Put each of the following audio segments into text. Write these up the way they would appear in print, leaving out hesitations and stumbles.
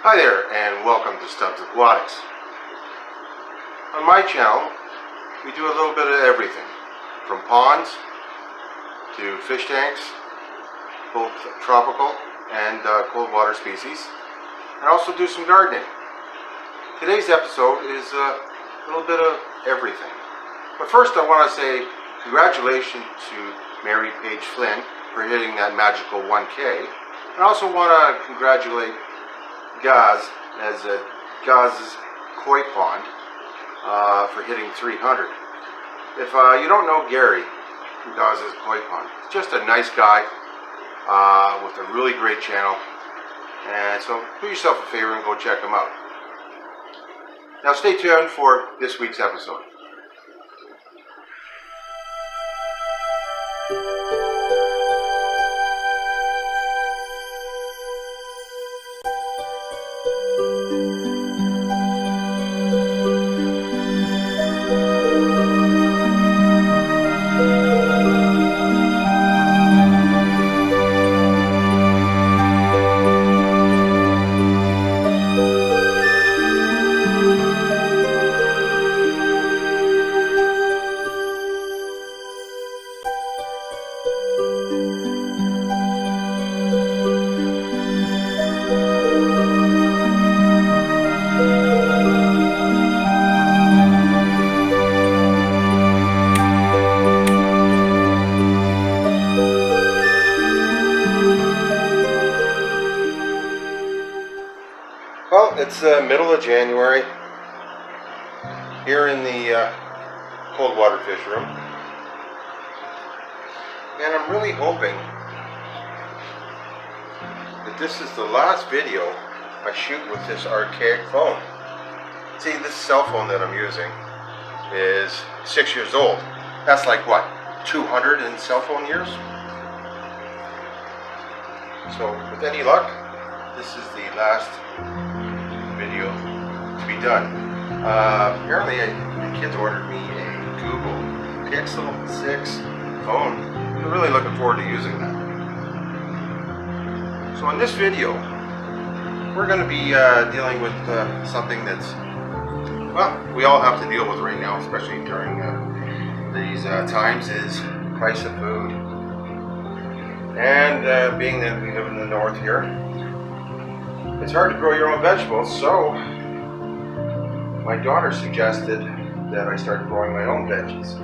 Hi there, and welcome to Stubbs Aquatics. On my channel, we do a little bit of everything, from ponds to fish tanks, both tropical and cold water species, and also do some gardening. Today's episode is a little bit of everything. But first I want to say congratulations to Mary Paige Flynn for hitting that magical 1K. And I also want to congratulate Gaz as Gaz's koi pond for hitting 300. If you don't know Gary from Gaz's koi pond, he's just a nice guy with a really great channel, and so do yourself a favor and go check him out. Now stay tuned for this week's episode. Well, it's the middle of January here in the cold water fish room, and I'm really hoping that this is the last video I shoot with this archaic phone. See, this cell phone that I'm using is 6 years old. That's like what, 200 in cell phone years? So with any luck, this is the last video to be done. Apparently the kids ordered me a Google Pixel 6 phone. I'm really looking forward to using that. So in this video, we're going to be dealing with something that's, well, we all have to deal with right now, especially during these times, is price of food. And being that we live in the north here, it's hard to grow your own vegetables, so my daughter suggested that I start growing my own veggies.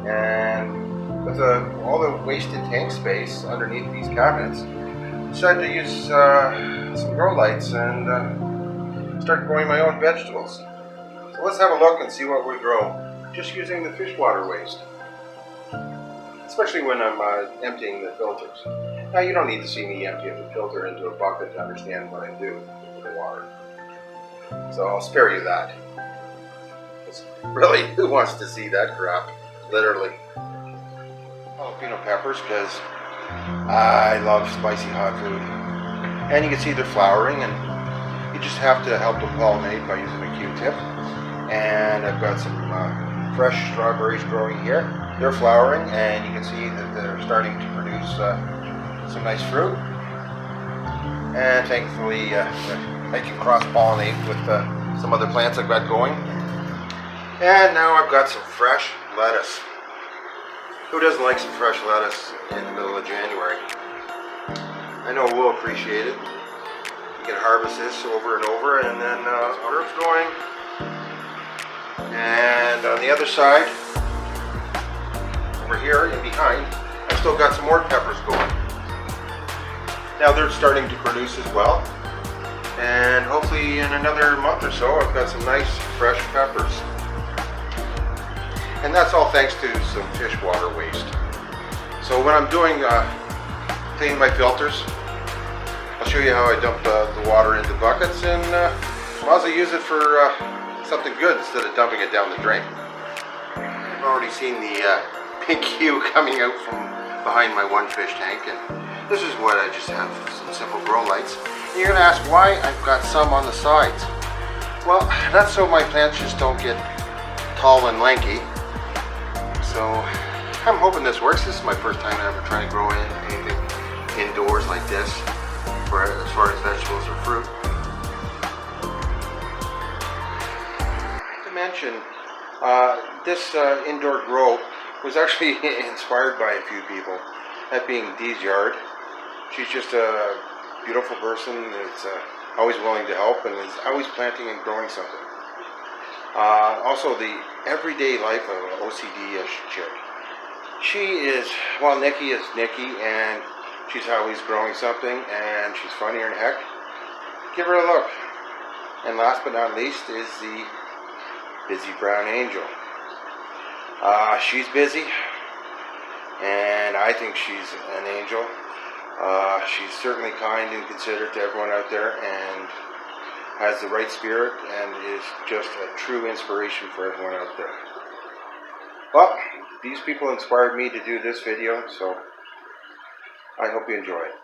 And with all the wasted tank space underneath these cabinets, I decided to use some grow lights and start growing my own vegetables. So let's have a look and see what we grow, just using the fish water waste, especially when I'm emptying the filters. Now, you don't need to see me empty the filter into a bucket to understand what I do with the water. So I'll spare you that. Really, who wants to see that crap? Literally. Jalapeno peppers, because I love spicy hot food. And you can see they're flowering, and you just have to help them pollinate by using a Q-tip. And I've got some fresh strawberries growing here. They're flowering, and you can see that they're starting to produce some nice fruit. And thankfully I can cross-pollinate with some other plants I've got going. And now I've got some fresh lettuce. Who doesn't like some fresh lettuce in the middle of January? I know we'll appreciate it. You can harvest this over and over, and then herbs going. And on the other side, over here and behind, I've still got some more peppers going. Now they're starting to produce as well, and hopefully in another month or so I've got some nice fresh peppers. And that's all thanks to some fish water waste. So when I'm doing cleaning my filters, I'll show you how I dump the water into buckets, and I'll also use it for something good instead of dumping it down the drain. You've already seen the pink hue coming out from behind my one fish tank, and this is what I just have, some simple grow lights. And you're going to ask why I've got some on the sides. Well, that's so my plants just don't get tall and lanky. So I'm hoping this works. This is my first time ever trying to grow anything indoors like this, as far as vegetables or fruit. mention, this indoor grow was actually inspired by a few people, that being Dee's yard. She's just a beautiful person that's always willing to help and is always planting and growing something. Also, the everyday life of an OCD chick. She is, well, Nikki is Nikki, and she's always growing something, and she's funnier than heck. Give her a look. And last but not least is the busy brown angel. She's busy, and I think she's an angel. She's certainly kind and considerate to everyone out there, and has the right spirit, and is just a true inspiration for everyone out there. Well, these people inspired me to do this video, so I hope you enjoy it.